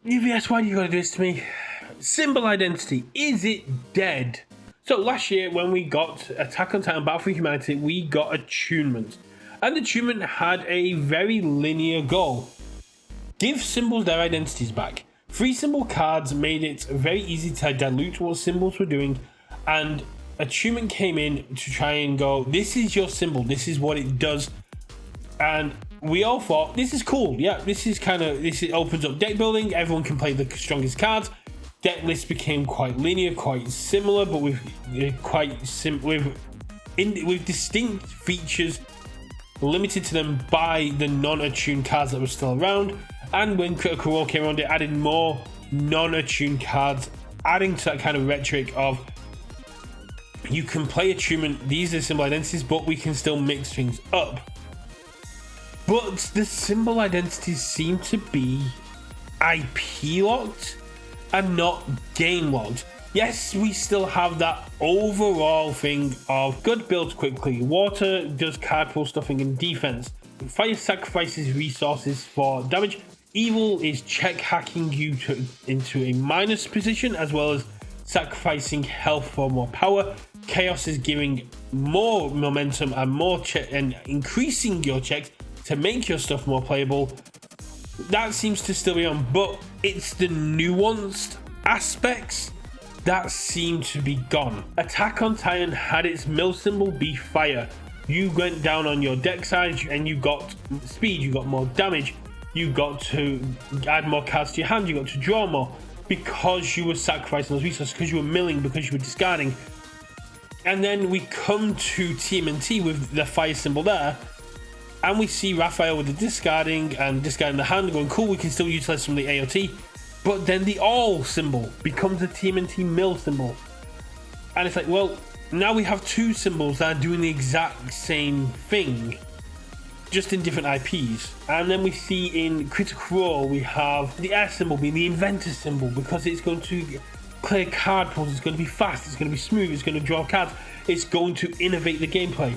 UVS, why do you gotta do this to me? Symbol identity, is it dead? So last year when we got Attack on Titan Battle for Humanity, we got attunement. And the attunement had a very linear goal. Give symbols their identities back. Free symbol cards made it very easy to dilute what symbols were doing, and attunement came in to try and go, this is your symbol, this is what it does. And we all thought, this is cool. Yeah, this opens up deck building. Everyone can play the strongest cards. Deck lists became quite linear, quite similar, but with distinct features limited to them by the non-attuned cards that were still around. And when Critical Role came around, it added more non-attuned cards, adding to that kind of rhetoric of you can play attunement, these are symbol identities, but we can still mix things up. But the symbol identities seem to be IP locked and not game locked. Yes, we still have that overall thing of good builds quickly, water does card pull stuffing and defense, fire sacrifices resources for damage, evil is check hacking you into a minus position as well as sacrificing health for more power, chaos is giving more momentum and more and increasing your checks to make your stuff more playable. That seems to still be on, but it's the nuanced aspects that seem to be gone. Attack on Titan had its mill symbol be fire. You went down on your deck size and you got speed, you got more damage, you got to add more cards to your hand, you got to draw more because you were sacrificing those resources, because you were milling, because you were discarding. And then we come to TMNT with the fire symbol there, and we see Raphael with the discarding the hand going, cool, we can still utilize some of the AOT. But then the all symbol becomes a TMNT mill symbol. And it's like, well, now we have two symbols that are doing the exact same thing, just in different IPs. And then we see in Critical Role, we have the air symbol being the inventor symbol, because it's going to clear card pulls, it's going to be fast, it's going to be smooth, it's going to draw cards, it's going to innovate the gameplay.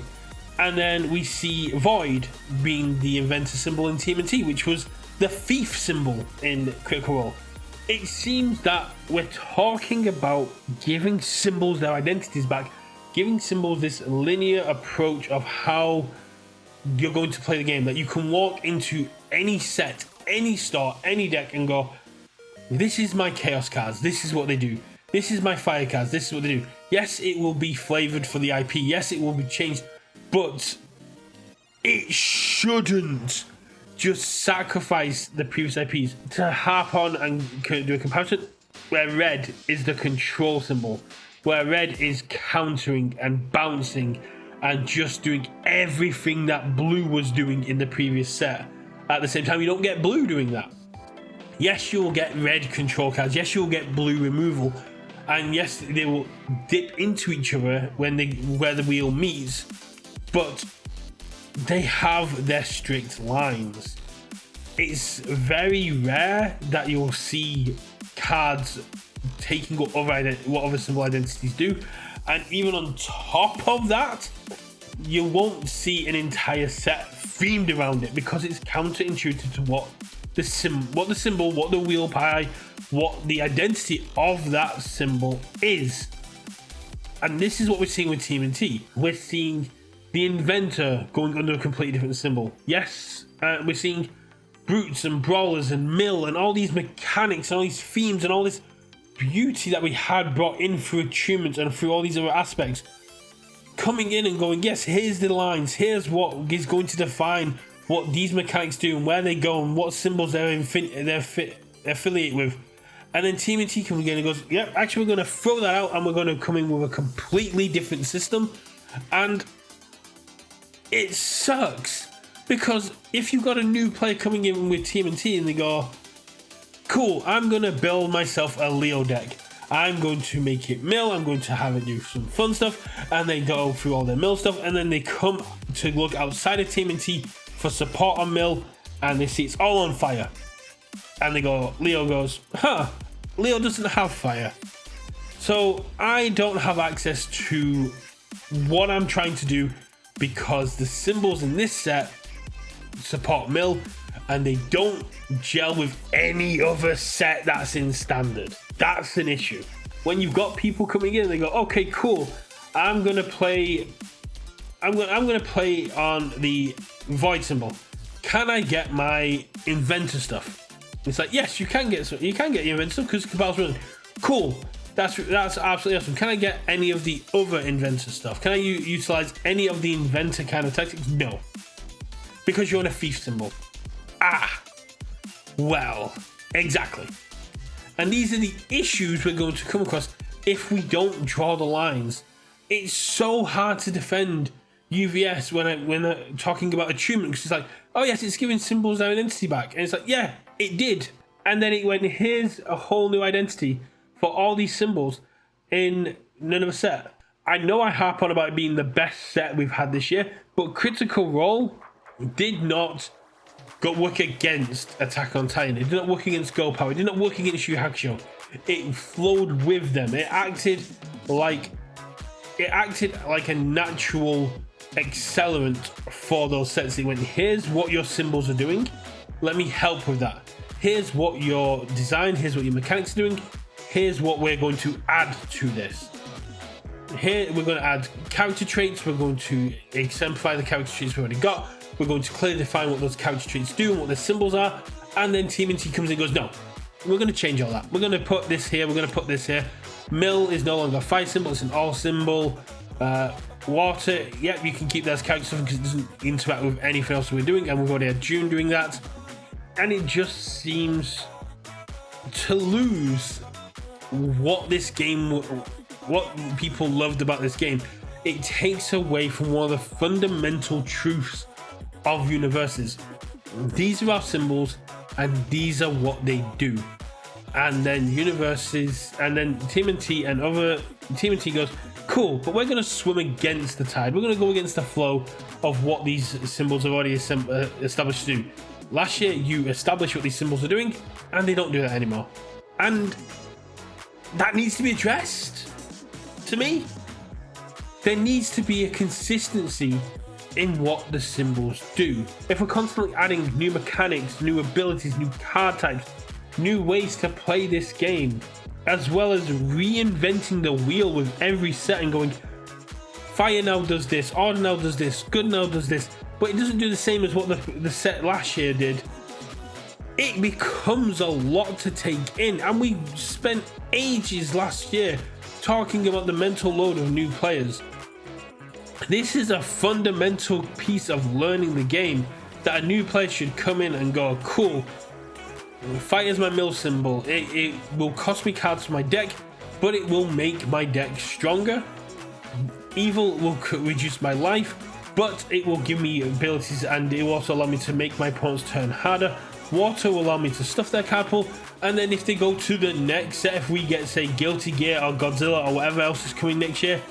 And then we see Void being the inventor symbol in TMNT, which was the thief symbol in Critical Role. It seems that we're talking about giving symbols their identities back, giving symbols this linear approach of how you're going to play the game, that you can walk into any set, any store, any deck and go, this is my chaos cards, this is what they do, this is my fire cards, this is what they do. Yes, it will be flavored for the IP, yes, it will be changed, but it shouldn't just sacrifice the previous IPs. To harp on and do a comparison, where red is the control symbol, where red is countering and bouncing and just doing everything that blue was doing in the previous set. At the same time, you don't get blue doing that. Yes, you'll get red control cards, yes, you'll get blue removal, and yes, they will dip into each other where the wheel meets, but they have their strict lines. It's very rare that you'll see cards taking up what other symbol identities do, and even on top of that, you won't see an entire set themed around it, because it's counterintuitive to what the symbol, what the wheel pie, what the identity of that symbol is. And this is what we're seeing with TMNT. We're seeing the inventor going under a completely different symbol. Yes, we're seeing brutes and brawlers and mill and all these mechanics and all these themes and all this beauty that we had brought in through attunement and through all these other aspects coming in and going, yes, here's the lines, here's what is going to define what these mechanics do and where they go and what symbols they're affiliate with. And then TMNT comes again and goes, yep, actually we're going to throw that out and we're going to come in with a completely different system. And it sucks, because if you've got a new player coming in with TMNT and they go, cool, I'm going to build myself a Leo deck, I'm going to make it mill, I'm going to have it do some fun stuff, and they go through all their mill stuff, and then they come to look outside of TMNT for support on mill, and they see it's all on fire, and they go, Leo goes, Leo doesn't have fire, so I don't have access to what I'm trying to do, because the symbols in this set support mill, and they don't gel with any other set that's in standard. That's an issue. When you've got people coming in and they go, okay, cool, I'm gonna play on the void symbol. Can I get my inventor stuff? It's like, yes, you can get your inventor stuff because Cabal's running. Cool. That's absolutely awesome. Can I get any of the other inventor stuff? Can I utilize any of the inventor kind of tactics? No. Because you're on a thief symbol. Well, exactly. And these are the issues we're going to come across if we don't draw the lines. It's so hard to defend UVS when I'm talking about attunement, because it's like, oh yes, it's giving symbols their identity back. And it's like, yeah, it did. And then it went, here's a whole new identity for all these symbols in none of a set. I know I harp on about it being the best set we've had this year, but Critical Role did not work against Attack on Titan. It did not work against Go Power. It did not work against Yu Hakusho. It flowed with them. It acted like a natural accelerant for those sets. It went, here's what your symbols are doing. Let me help with that. Here's what your design, here's what your mechanics are doing. Here's what we're going to add to this. Here we're going to add character traits. We're going to exemplify the character traits we already got. We're going to clearly define what those character traits do and what their symbols are. And then TMNT comes in and goes, no, we're going to change all that. We're going to put this here. We're going to put this here. Mill is no longer a fire symbol. It's an all symbol. Water, yep, you can keep that as character stuff because it doesn't interact with anything else we're doing. And we've already had June doing that. And it just seems to lose what this game, what people loved about this game. It takes away from one of the fundamental truths of Universus. These are our symbols and these are what they do. And then Universus, and then TMNT and other TMNT goes, cool, but we're going to swim against the tide. We're going to go against the flow of what these symbols have already established to do. Last year you established what these symbols are doing and they don't do that anymore. And that needs to be addressed. To me, there needs to be a consistency in what the symbols do. If we're constantly adding new mechanics, new abilities, new card types, new ways to play this game, as well as reinventing the wheel with every set and going, fire now does this, odd now does this, good now does this, but it doesn't do the same as what the set last year did, it becomes a lot to take in. And we spent ages last year talking about the mental load of new players. This is a fundamental piece of learning the game that a new player should come in and go, cool, fight is my mill symbol. It will cost me cards for my deck, but it will make my deck stronger. Evil will reduce my life, but it will give me abilities and it will also allow me to make my opponent's turn harder. Water will allow me to stuff their card pool, and then if they go to the next set, if we get, say, Guilty Gear or Godzilla or whatever else is coming next year,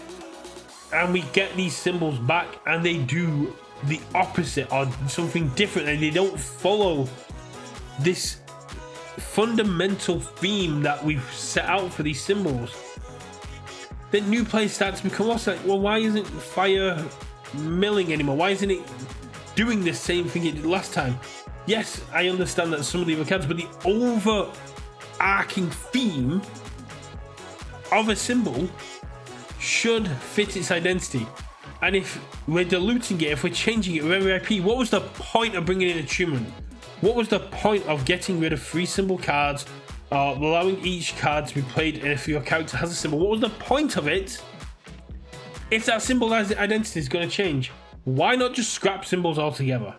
and we get these symbols back and they do the opposite or something different and they don't follow this fundamental theme that we've set out for these symbols, then new players start to become lost. Like, well, why isn't fire milling anymore? Why isn't it doing the same thing it did last time? Yes, I understand that some of the other cards, but the overarching theme of a symbol should fit its identity. And if we're diluting it, if we're changing it with every IP, what was the point of bringing in attunement? What was the point of getting rid of 3 symbol cards, allowing each card to be played if your character has a symbol? What was the point of it if that symbol identity is going to change? Why not just scrap symbols altogether?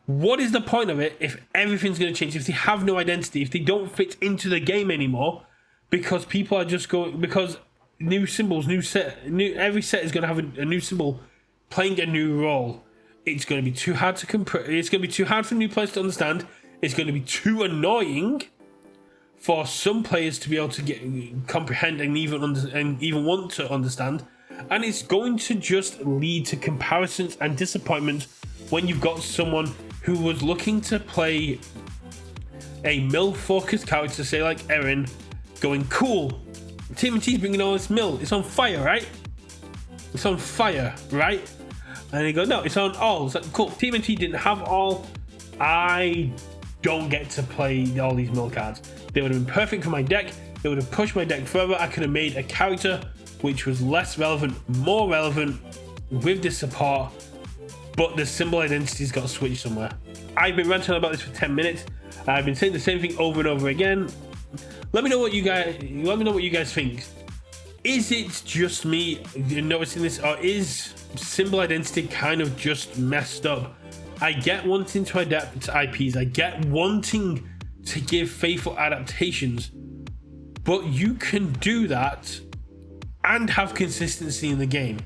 What is the point of it if everything's going to change, if they have no identity, if they don't fit into the game anymore, because people are just going, because new symbols, every set is going to have a new symbol playing a new role. It's going to be too hard to it's going to be too hard for new players to understand. It's going to be too annoying for some players to be able to comprehend and even want to understand. And it's going to just lead to comparisons and disappointment when you've got someone who was looking to play a mill-focused character, say like Eren, going, cool, TMNT's bringing all this mill, it's on fire, right? It's on fire, right? And they go, no, it's on all. It's like, cool, TMNT didn't have all I don't get to play all these mill cards. They would have been perfect for my deck. They would have pushed my deck further. I could have made a character which was less relevant, more relevant with this support, but the symbol identities got switched somewhere. I've been ranting about this for 10 minutes. I've been saying the same thing over and over again. Let me know what you guys think. Is it just me noticing this, or is symbol identity kind of just messed up? I get wanting to adapt IPs, I get wanting to give faithful adaptations, but you can do that and have consistency in the game.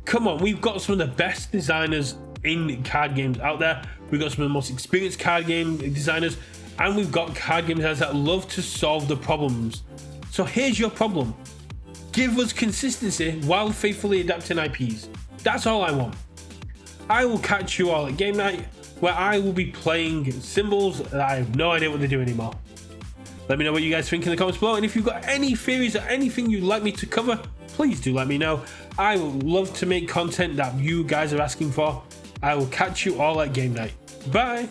Come on, we've got some of the best designers in card games out there. We've got some of the most experienced card game designers, and we've got card game designers that love to solve the problems. So here's your problem. Give us consistency while faithfully adapting IPs. That's all I want. I will catch you all at game night, where I will be playing symbols that I have no idea what they do anymore. Let me know what you guys think in the comments below, and if you've got any theories or anything you'd like me to cover, please do let me know. I would love to make content that you guys are asking for. I will catch you all at game night. Bye!